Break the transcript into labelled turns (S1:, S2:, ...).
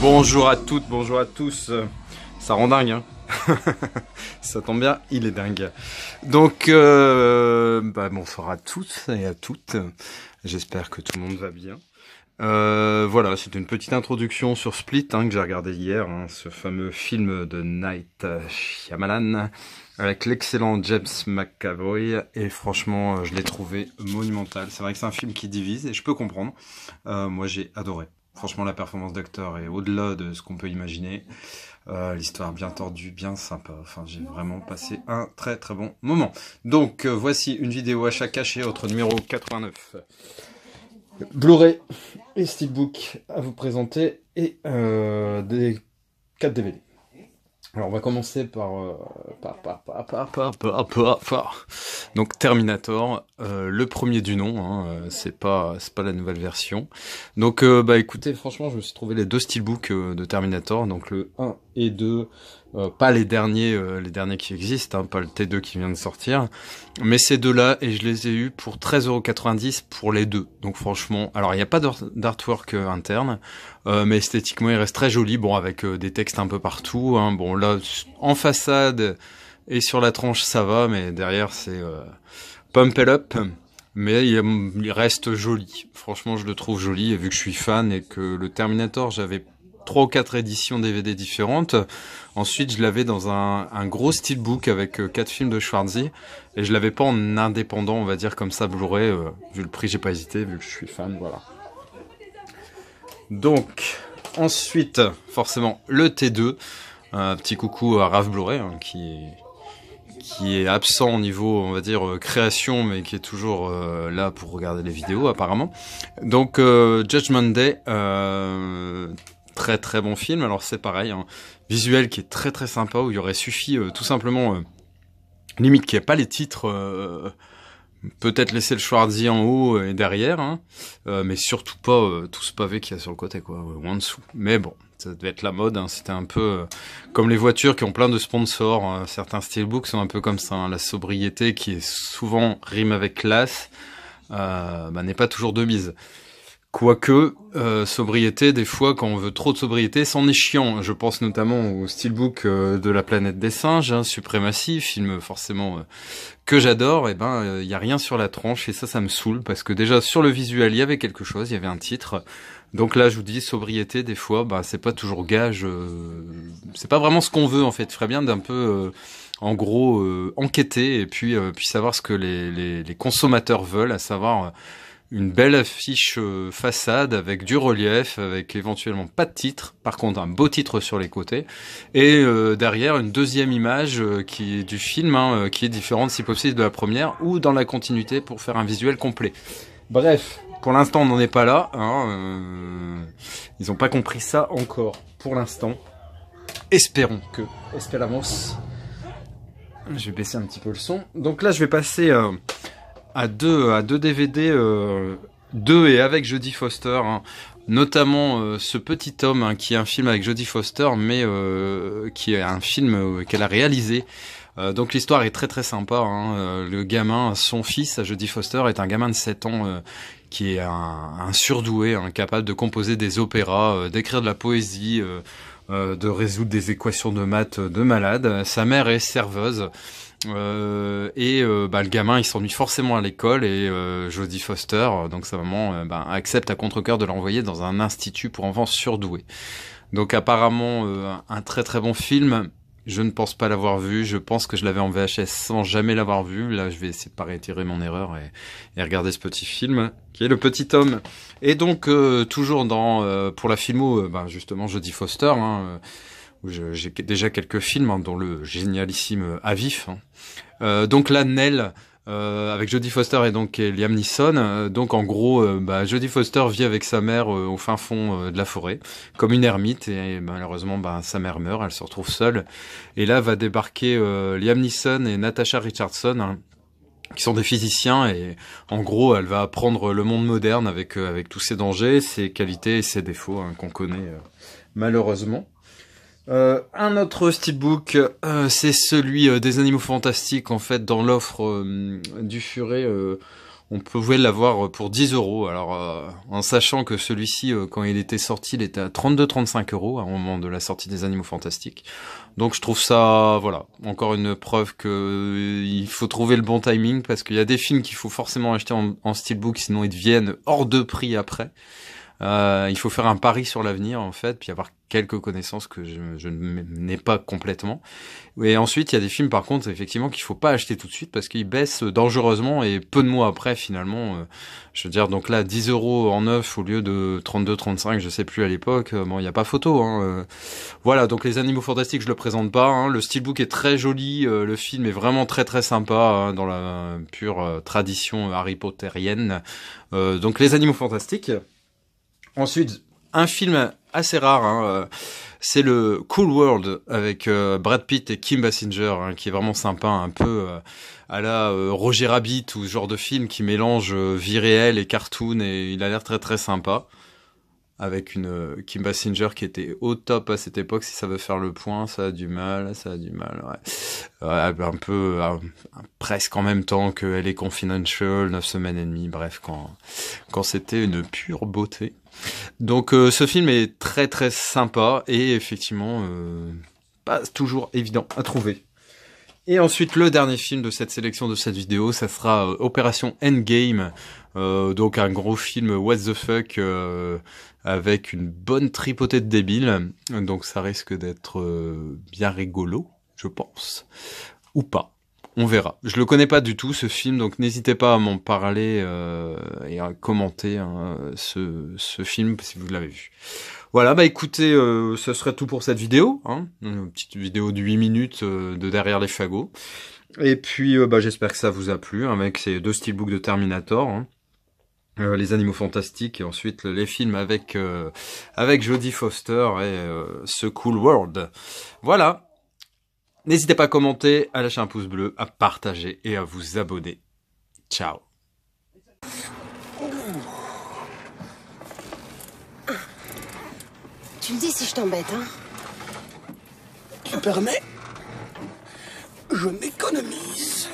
S1: Bonjour à toutes, bonjour à tous. Ça rend dingue, hein. Ça tombe bien, il est dingue. Donc, bonsoir à tous et à toutes. J'espère que tout le monde va bien. Voilà, c'est une petite introduction sur Split, hein, que j'ai regardé hier, hein, ce fameux film de Night Shyamalan avec l'excellent James McAvoy, et franchement, je l'ai trouvé monumental. C'est vrai que c'est un film qui divise et je peux comprendre. Moi, j'ai adoré. Franchement, la performance d'acteur est au-delà de ce qu'on peut imaginer. L'histoire bien tordue, bien sympa. Enfin, j'ai vraiment passé un très très bon moment. Donc, voici une vidéo achat caché, autre numéro 89. Blu-ray et Steelbook à vous présenter, et des 4 DVD. Alors on va commencer par donc Terminator, le premier du nom, hein, c'est pas la nouvelle version. Donc écoutez, franchement, je me suis trouvé les deux steelbooks de Terminator, donc le 1 et 2, pas les derniers qui existent, hein, pas le T2 qui vient de sortir, mais ces deux-là, et je les ai eus pour 13,90 € pour les deux. Donc franchement, alors il n'y a pas d'artwork interne, mais esthétiquement il reste très joli, bon, avec des textes un peu partout, hein. Bon là, en façade et sur la tranche ça va, mais derrière c'est pump it up, mais il reste joli. Franchement, je le trouve joli, et vu que je suis fan et que le Terminator, j'avais 3 ou 4 éditions DVD différentes. Ensuite, je l'avais dans un gros steelbook avec 4 films de Schwarzy, et je l'avais pas en indépendant, on va dire, comme ça, Blu-ray. Vu le prix, j'ai pas hésité, vu que je suis fan, voilà. Donc, ensuite, forcément, le T2. Un petit coucou à Raph Blu-ray, hein, qui est absent au niveau, on va dire, création, mais qui est toujours là pour regarder les vidéos, apparemment. Donc, Judgment Day, très très bon film. Alors c'est pareil, hein, visuel qui est très très sympa, où il aurait suffi tout simplement, limite qu'il n'y ait pas les titres, peut-être laisser le Schwarzy en haut et derrière, hein, mais surtout pas tout ce pavé qu'il y a sur le côté, quoi, ou en dessous. Mais bon, ça devait être la mode, hein, c'était un peu comme les voitures qui ont plein de sponsors, hein. Certains steelbooks sont un peu comme ça, hein. La sobriété, qui est souvent rime avec classe, n'est pas toujours de mise. Quoique, sobriété, des fois, quand on veut trop de sobriété, c'en est chiant. Je pense notamment au steelbook de La Planète des Singes, hein, Suprématie, film forcément que j'adore. Et y a rien sur la tranche, et ça me saoule, parce que déjà sur le visuel, il y avait quelque chose, il y avait un titre. Donc là, je vous dis, sobriété, des fois, c'est pas toujours gage. C'est pas vraiment ce qu'on veut, en fait. Il ferait bien d'un peu, en gros, enquêter, et puis savoir ce que les consommateurs veulent, à savoir une belle affiche façade avec du relief, avec éventuellement pas de titre, par contre un beau titre sur les côtés, et derrière une deuxième image qui est du film, hein, qui est différente si possible de la première, ou dans la continuité, pour faire un visuel complet. Bref, pour l'instant on n'en est pas là, hein, ils n'ont pas compris ça encore pour l'instant. Espérons que, esperamos. Je vais baisser un petit peu le son. Donc là je vais passer à deux DVD, 2 et avec Jodie Foster, hein. Notamment ce petit homme, hein, qui est un film avec Jodie Foster, mais qui est un film qu'elle a réalisé. Donc l'histoire est très très sympa, hein. Le gamin, son fils, Jodie Foster, est un gamin de 7 ans qui est un surdoué, hein, capable de composer des opéras, d'écrire de la poésie, de résoudre des équations de maths de malade. Sa mère est serveuse. Le gamin, il s'ennuie forcément à l'école, et Jodie Foster, donc sa maman, accepte à contre-cœur de l'envoyer dans un institut pour enfants surdoués. Donc apparemment un très très bon film. Je ne pense pas l'avoir vu, je pense que je l'avais en VHS sans jamais l'avoir vu. Là, je vais essayer de pas réitérer mon erreur et regarder ce petit film, qui est Le Petit Homme. Et donc, toujours pour la filmo, justement, Jodie Foster, hein, où j'ai déjà quelques films, hein, dont le génialissime À vif, hein. Donc là, Nell, avec Jodie Foster et Liam Neeson. Donc en gros, Jodie Foster vit avec sa mère au fin fond de la forêt, comme une ermite, et malheureusement sa mère meurt, elle se retrouve seule. Et là va débarquer Liam Neeson et Natasha Richardson, hein, qui sont des physiciens, et en gros elle va apprendre le monde moderne avec tous ses dangers, ses qualités et ses défauts, hein, qu'on connaît malheureusement. Un autre steelbook, c'est celui des Animaux Fantastiques. En fait, dans l'offre du Furet, on pouvait l'avoir pour 10 euros. Alors, en sachant que celui-ci, quand il était sorti, il était à 32-35 euros au moment de la sortie des Animaux Fantastiques. Donc, je trouve ça, voilà, encore une preuve que il faut trouver le bon timing, parce qu'il y a des films qu'il faut forcément acheter en steelbook, sinon ils deviennent hors de prix après. Il faut faire un pari sur l'avenir, en fait, puis avoir quelques connaissances que je n'ai pas complètement. Et ensuite, il y a des films, par contre, effectivement, qu'il faut pas acheter tout de suite parce qu'ils baissent dangereusement et peu de mois après, finalement. Je veux dire, donc là, 10 euros en neuf au lieu de 32-35, je sais plus à l'époque. Bon, il n'y a pas photo. Voilà, donc les Animaux Fantastiques, je le présente pas. Hein. Le steelbook est très joli. Le film est vraiment très très sympa hein, dans la pure tradition Harry Potterienne. Donc les Animaux Fantastiques. Ensuite, un film assez rare, hein, c'est le Cool World avec Brad Pitt et Kim Basinger, hein, qui est vraiment sympa, un peu à la Roger Rabbit ou ce genre de film qui mélange vie réelle et cartoon, et il a l'air très très sympa. Avec une Kim Basinger qui était au top à cette époque, si ça veut faire le point, ça a du mal, ouais. Un peu, presque en même temps que Elle est Confidential, 9 semaines et demie, bref, quand c'était une pure beauté. Donc ce film est très très sympa et effectivement pas toujours évident à trouver. Et ensuite le dernier film de cette sélection de cette vidéo, ça sera Opération Endgame, donc un gros film what the fuck avec une bonne tripotée de débiles, donc ça risque d'être bien rigolo, je pense, ou pas. On verra. Je le connais pas du tout ce film, donc n'hésitez pas à m'en parler et à commenter hein, ce film si vous l'avez vu. Voilà, bah écoutez, ce serait tout pour cette vidéo, hein, une petite vidéo de 8 minutes de derrière les fagots. Et puis bah j'espère que ça vous a plu, hein, avec ces deux steelbooks de Terminator, hein. Les Animaux Fantastiques et ensuite les films avec Jodie Foster et ce Cool World. Voilà. N'hésitez pas à commenter, à lâcher un pouce bleu, à partager et à vous abonner. Ciao.
S2: Tu me dis si je t'embête, hein?
S3: Tu permets? Je m'économise.